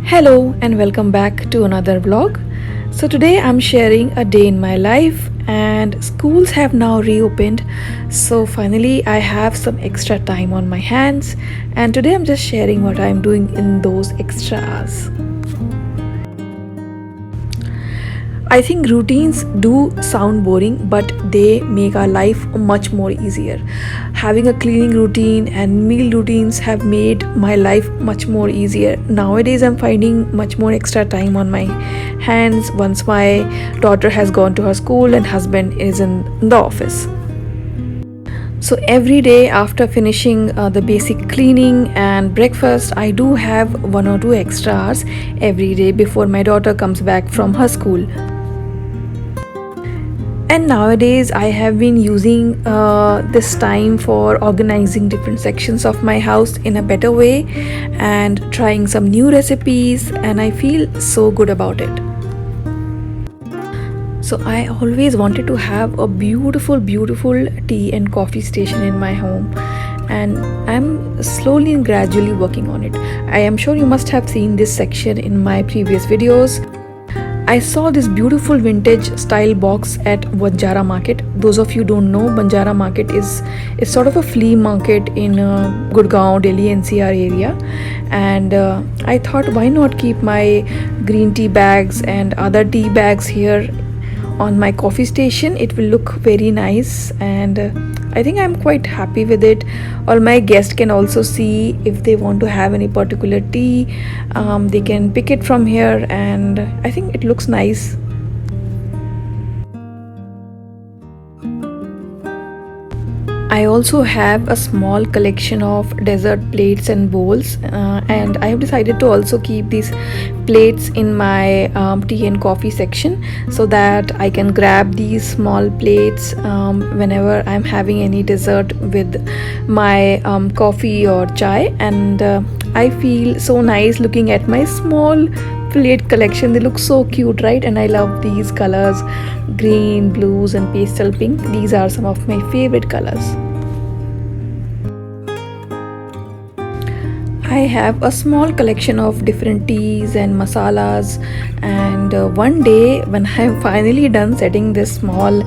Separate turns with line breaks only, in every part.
Hello and welcome back to another vlog. So today I'm sharing a day in my life and schools have now reopened. So finally I have some extra time on my hands and today I'm just sharing what I'm doing in those extra hours. I think routines do sound boring, but they make our life much more easier. Having a cleaning routine and meal routines have made my life much more easier. Nowadays, I'm finding much more extra time on my hands once my daughter has gone to her school and husband is in the office. So every day after finishing the basic cleaning and breakfast, I do have 1 or 2 extra hours every day before my daughter comes back from her school. And nowadays I have been using this time for organizing different sections of my house in a better way and trying some new recipes, and I feel so good about it. So I always wanted to have a beautiful tea and coffee station in my home, and I'm slowly and gradually working on it. I am sure you must have seen this section in my previous videos. I saw this beautiful vintage style box at Banjara Market. Those of you don't know, Banjara Market is sort of a flea market in Gurgaon, Delhi NCR area. And I thought, why not keep my green tea bags and other tea bags here on my coffee station? It will look very nice, and I think I'm quite happy with it. All my guests can also see if they want to have any particular tea, they can pick it from here, and I think it looks nice. I also have a small collection of dessert plates and bowls, and I have decided to also keep these plates in my tea and coffee section so that I can grab these small plates whenever I'm having any dessert with my coffee or chai, and I feel so nice looking at my small plate collection. They look so cute, right? And I love these colors, green, blues and pastel pink. These are some of my favorite colors. I have a small collection of different teas and masalas, and one day when I'm finally done setting this small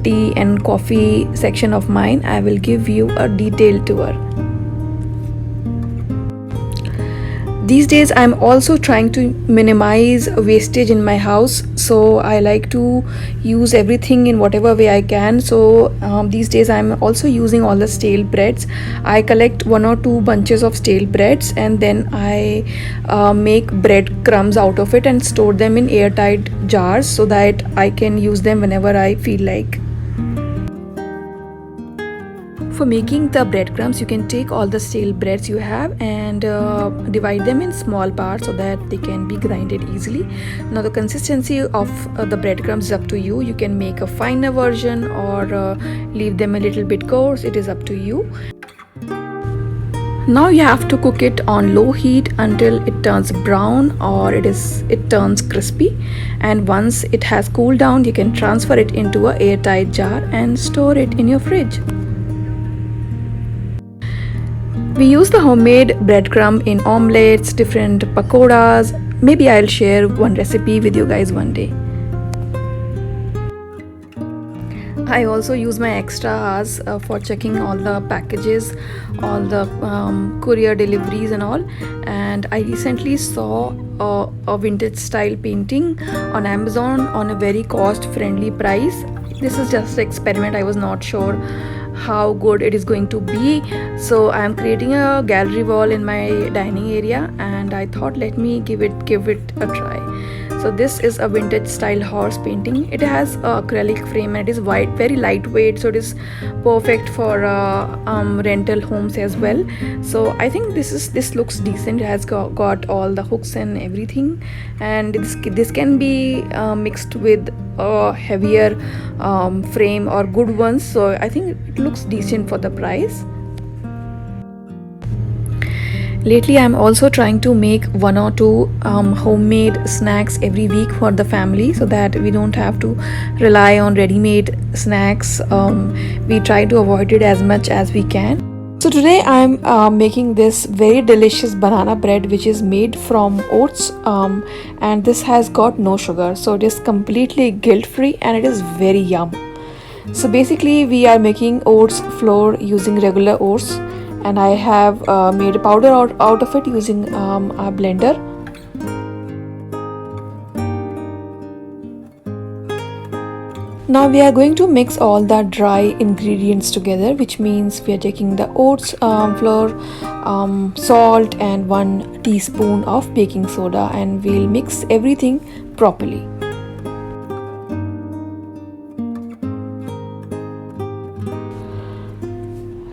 tea and coffee section of mine, I will give you a detailed tour. These days I'm also trying to minimize wastage in my house, so I like to use everything in whatever way I can. So these days I'm also using all the stale breads. I collect 1 or 2 bunches of stale breads, and then I make bread crumbs out of it and store them in airtight jars so that I can use them whenever I feel like. For making the breadcrumbs, you can take all the stale breads you have and divide them in small parts so that they can be grinded easily. Now the consistency of the breadcrumbs is up to you. You can make a finer version or leave them a little bit coarse. It is up to you. Now you have to cook it on low heat until it turns brown or it turns crispy, and once it has cooled down, you can transfer it into an airtight jar and store it in your fridge. We use the homemade breadcrumb in omelets, different pakoras. Maybe I'll share one recipe with you guys one day. I also use my extra hours for checking all the packages, all the courier deliveries and all. And I recently saw a vintage style painting on Amazon on a very cost friendly price. This is just an experiment. I was not sure how good it is going to be, so I am creating a gallery wall in my dining area, and I thought let me give it a try. So this is a vintage style horse painting. It has a acrylic frame and it is white, very lightweight, so it is perfect for rental homes as well. So I think this looks decent. It has got all the hooks and everything, and this can be mixed with a heavier frame or good ones, so I think it looks decent for the price. Lately I'm also trying to make 1 or 2 homemade snacks every week for the family so that we don't have to rely on ready-made snacks. We try to avoid it as much as we can. So today I'm making this very delicious banana bread which is made from oats, and this has got no sugar, so it is completely guilt free and it is very yum. So basically we are making oats flour using regular oats, and I have made a powder out of it using a blender. Now we are going to mix all the dry ingredients together, which means we are taking the oats flour, salt and 1 teaspoon of baking soda, and we'll mix everything properly.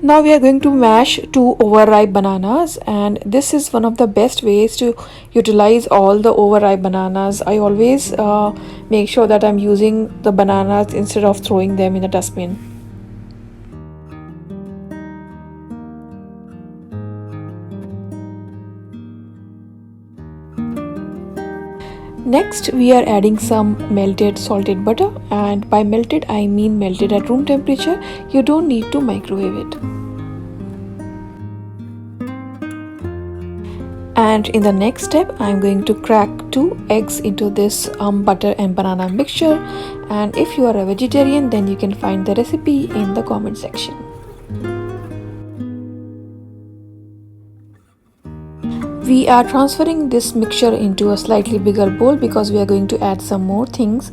Now we are going to mash 2 overripe bananas, and this is one of the best ways to utilize all the overripe bananas. I always make sure that I'm using the bananas instead of throwing them in the dustbin. Next we are adding some melted salted butter, and by melted I mean melted at room temperature. You don't need to microwave it. And in the next step I'm going to crack 2 eggs into this butter and banana mixture, and if you are a vegetarian then you can find the recipe in the comment section. We are transferring this mixture into a slightly bigger bowl because we are going to add some more things.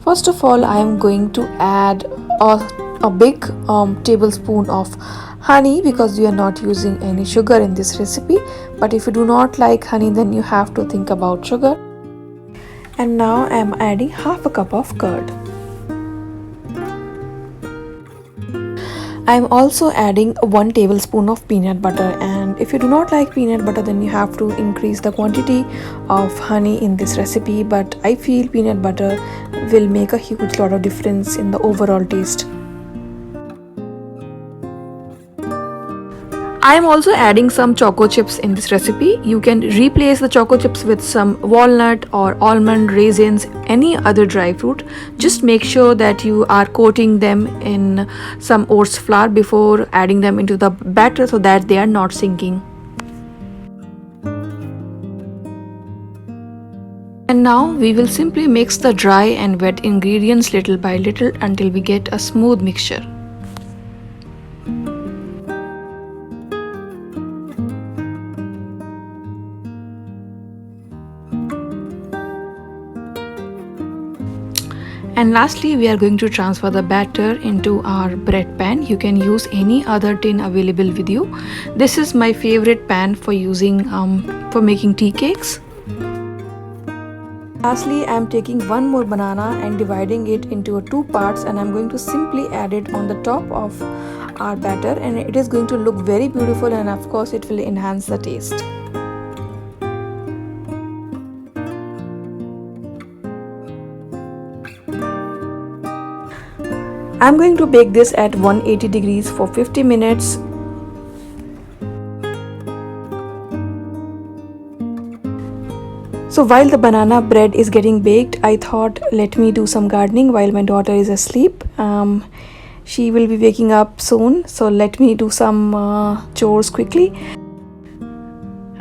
First of all, I am going to add a big tablespoon of honey because we are not using any sugar in this recipe. But if you do not like honey, then you have to think about sugar. And now I am adding half a cup of curd. I am also adding 1 tablespoon of peanut butter, and if you do not like peanut butter then you have to increase the quantity of honey in this recipe, but I feel peanut butter will make a huge lot of difference in the overall taste. I am also adding some choco chips in this recipe. You can replace the choco chips with some walnut or almond, raisins, any other dry fruit. Just make sure that you are coating them in some oats flour before adding them into the batter so that they are not sinking. And now we will simply mix the dry and wet ingredients little by little until we get a smooth mixture. And lastly, we are going to transfer the batter into our bread pan. You can use any other tin available with you. This is my favorite pan for using for making tea cakes. Lastly, I am taking 1 more banana and dividing it into 2 parts, and I am going to simply add it on the top of our batter, and it is going to look very beautiful, and of course it will enhance the taste. I'm going to bake this at 180 degrees for 50 minutes. So while the banana bread is getting baked, I thought let me do some gardening while my daughter is asleep. She will be waking up soon, so let me do some chores quickly.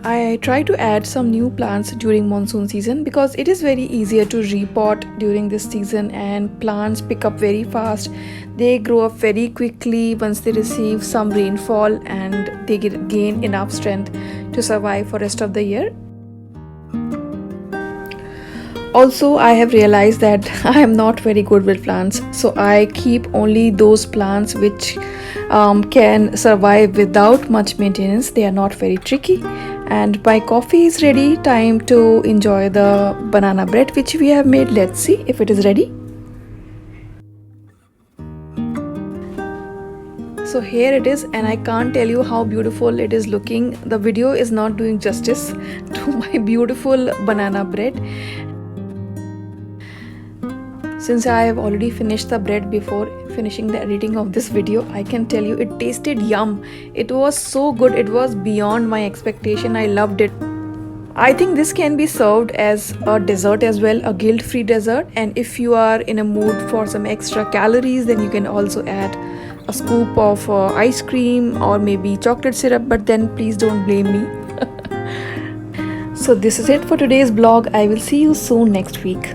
I try to add some new plants during monsoon season because it is very easier to repot during this season, and plants pick up very fast. They grow up very quickly once they receive some rainfall, and they gain enough strength to survive for rest of the year. Also, I have realized that I am not very good with plants, so I keep only those plants which can survive without much maintenance. They are not very tricky. And my coffee is ready. Time to enjoy the banana bread which we have made. Let's see if it is ready. So here it is, and I can't tell you how beautiful it is looking. The video is not doing justice to my beautiful banana bread. Since I have already finished the bread before finishing the editing of this video, I can tell you it tasted yum. It was so good. It was beyond my expectation. I loved it. I think this can be served as a dessert as well, a guilt-free dessert. And if you are in a mood for some extra calories, then you can also add a scoop of ice cream or maybe chocolate syrup, but then please don't blame me. So this is it for today's vlog. I will see you soon next week.